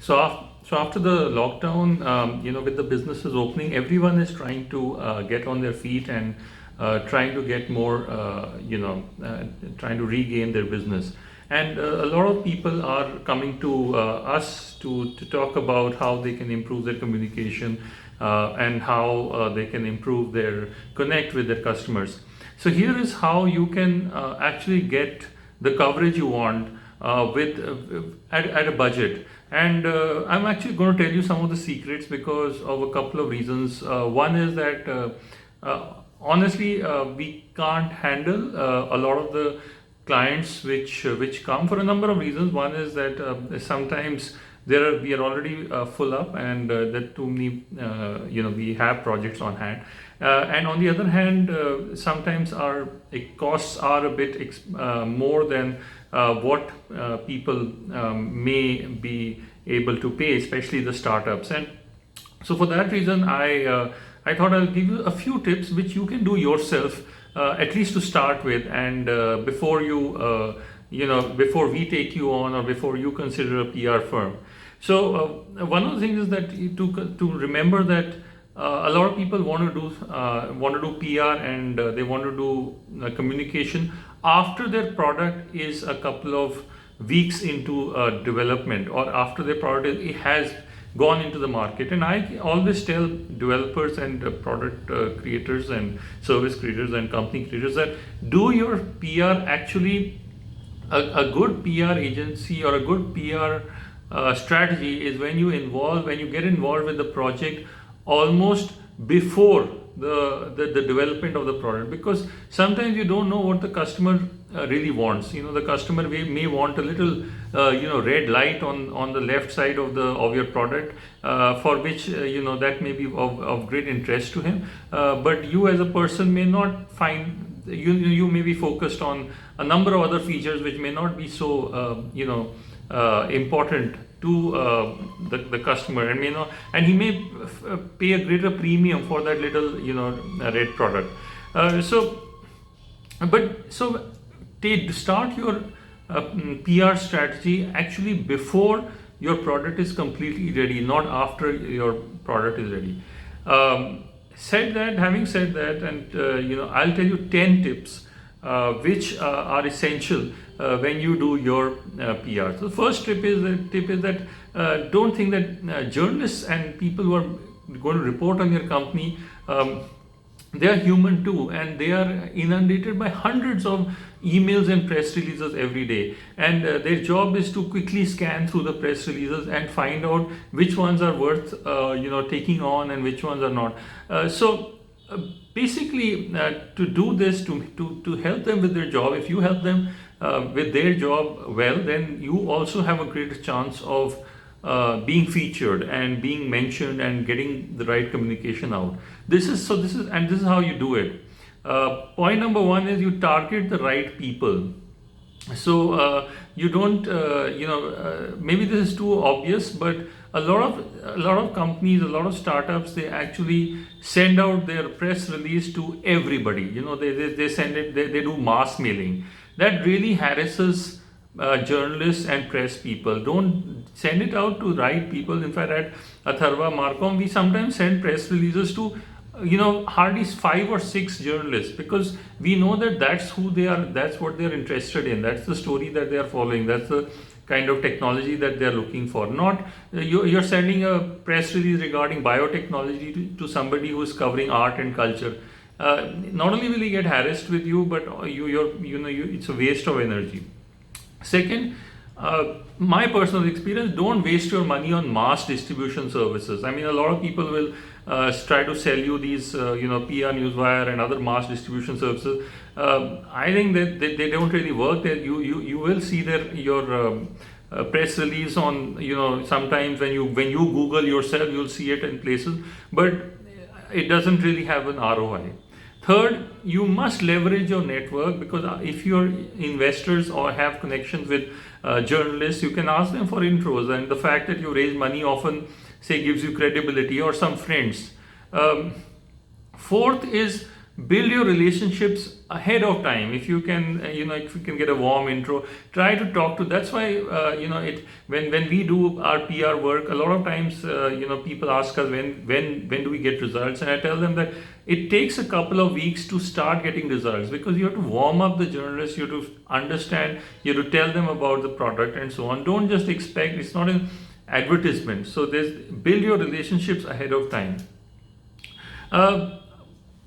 So after the lockdown, with the businesses opening, everyone is trying to get on their feet and trying to get more, trying to regain their business. And a lot of people are coming to us to talk about how they can improve their communication and how they can improve their connect with their customers. So here is how you can actually get the coverage you want with at a budget. And I'm actually going to tell you some of the secrets because of a couple of reasons. One is that honestly, we can't handle a lot of the clients which come for a number of reasons. One is that sometimes we are already full up, and that too many we have projects on hand. And on the other hand, sometimes our costs are a bit more than what people may be able to pay, especially the startups. And so for that reason, I thought I'll give you a few tips which you can do yourself, at least to start with, and before before we take you on or before you consider a PR firm. So one of the things is that to remember that a lot of people want to do PR, and they want to do communication after their product is a couple of weeks into development, or after their product it has gone into the market. And I always tell developers and product creators and service creators and company creators that do your PR actually. A good PR agency or a good PR strategy is when you get involved with the project almost before the development of the product, because sometimes you don't know what the customer really wants. The customer may want a little red light on the left side of your product, for which that may be of great interest to him, but you as a person may not find. You may be focused on a number of other features which may not be so important to the customer, and he may pay a greater premium for that little red product. Start your PR strategy actually before your product is completely ready, not after your product is ready. Having said that, and I'll tell you 10 tips which are essential when you do your PR. So the first tip is that don't think that journalists and people who are going to report on your company, they are human too, and they are inundated by hundreds of emails and press releases every day, and their job is to quickly scan through the press releases and find out which ones are worth taking on and which ones are not. Basically, to do this, to help them with their job, if you help them with their job well, then you also have a greater chance of being featured and being mentioned and getting the right communication out. This is how you do it. Point number one is you target the right people. So you don't, maybe this is too obvious, but a lot of companies, a lot of startups, they actually send out their press release to everybody. They send it. They do mass mailing. That really harasses journalists and press people. Don't send it out to right people. In fact, at Atharva Marcom, we sometimes send press releases to hardly 5 or 6 journalists, because we know that that's who they are, that's what they're interested in, that's the story that they are following, that's the kind of technology that they're looking for. Not you're sending a press release regarding biotechnology to somebody who's covering art and culture. Not only will he get harassed with you, but it's a waste of energy. Second, my personal experience, don't waste your money on mass distribution services. I mean, a lot of people will try to sell you these PR Newswire and other mass distribution services. I think that they don't really work. That you will see your press release on, sometimes when you Google yourself, you'll see it in places, but it doesn't really have an ROI. Third, you must leverage your network, because if your investors or have connections with journalists, you can ask them for intros, and the fact that you raise money often, say, gives you credibility or some friends. Fourth is build your relationships ahead of time. If you can, if you can get a warm intro, try to talk to. That's why, it when we do our PR work, a lot of times, people ask us when do we get results, and I tell them that it takes a couple of weeks to start getting results, because you have to warm up the journalists, you have to understand, you have to tell them about the product and so on. Don't just expect, it's not an advertisement. So there's, build your relationships ahead of time.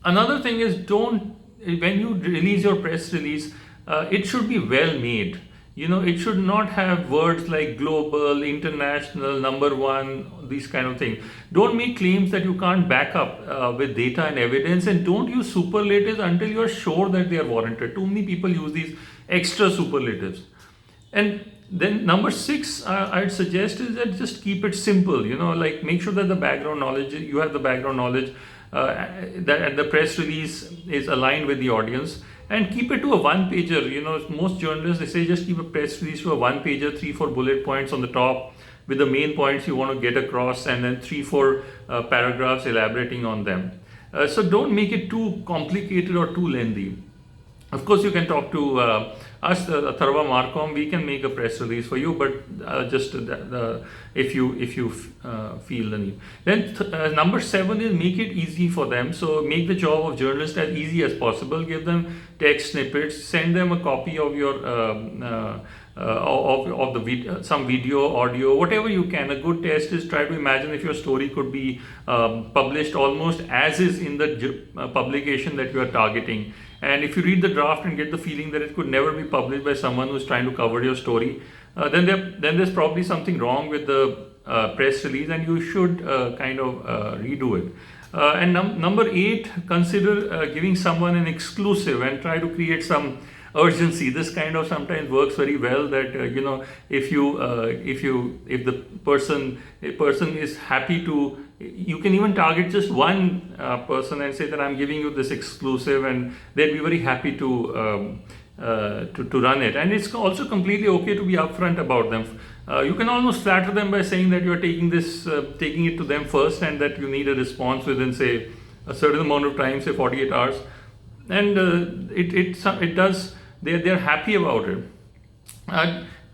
Another thing is, when you release your press release, it should be well made. It should not have words like global, international, number one, these kind of things. Don't make claims that you can't back up with data and evidence, and don't use superlatives until you are sure that they are warranted. Too many people use these extra superlatives. And then number 6, I'd suggest is that just keep it simple. Like make sure that you have the background knowledge, that the press release is aligned with the audience, and keep it to a one-pager. Most journalists, they say just keep a press release to a one-pager, 3-4 bullet points on the top with the main points you want to get across, and then 3-4 paragraphs elaborating on them. So don't make it too complicated or too lengthy. Of course, you can talk to us, Atharva Marcom. We can make a press release for you, but just if you feel the need. Then number 7 is make it easy for them. So make the job of journalist as easy as possible. Give them text snippets. Send them a copy of your of the video, some video, audio, whatever you can. A good test is try to imagine if your story could be published almost as is in the publication that you are targeting. And if you read the draft and get the feeling that it could never be published by someone who's trying to cover your story, then there's probably something wrong with the press release, and you should kind of redo it. And number 8, consider giving someone an exclusive and try to create some urgency. This kind of sometimes works very well, that if the person is happy to, you can even target just one person and say that I'm giving you this exclusive, and they'll be very happy to run it. And it's also completely okay to be upfront about them. You can almost flatter them by saying that you're taking it to them first, and that you need a response within, say, a certain amount of time, say 48 hours. And they're happy about it.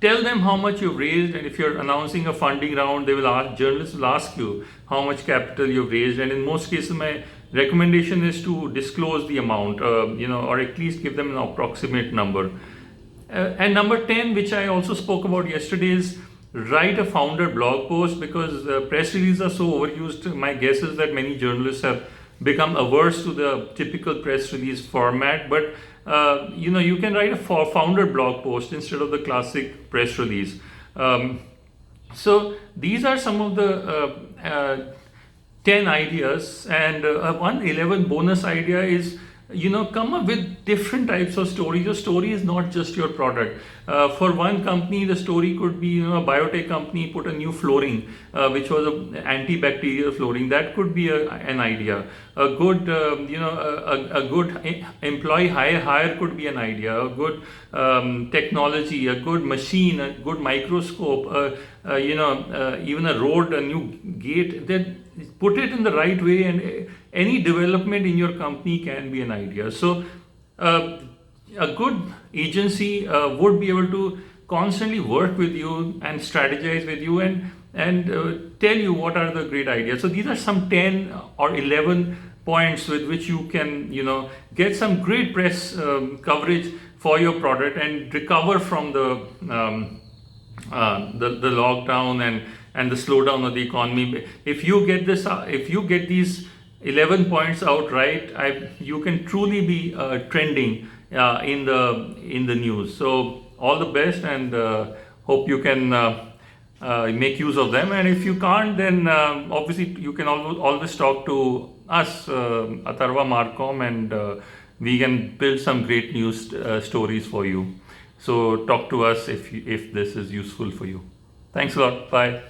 Tell them how much you've raised, and if you're announcing a funding round, journalists will ask you how much capital you've raised. And in most cases, my recommendation is to disclose the amount, or at least give them an approximate number. And number 10, which I also spoke about yesterday, is write a founder blog post, because press releases are so overused. My guess is that many journalists have become averse to the typical press release format, but you can write a founder blog post instead of the classic press release. So these are some of the 10 ideas, and one 11 bonus idea is, come up with different types of stories. Your story is not just your product. For one company, the story could be, a biotech company put a new flooring, which was an antibacterial flooring. That could be an idea. A good, a good employee hire could be an idea. A good technology, a good machine, a good microscope, even a road, a new gate. Then put it in the right way, and any development in your company can be an idea. So a good agency would be able to constantly work with you and strategize with you, and tell you what are the great ideas. So these are some 10 or 11 points with which you can get some great press coverage for your product, and recover from the lockdown and the slowdown of the economy. If you get these 11 points out right, you can truly be trending in the news. So all the best, and hope you can make use of them. And if you can't, then obviously you can always talk to us, Atharva Marcom, and we can build some great news stories for you. So talk to us if this is useful for you. Thanks a lot. Bye.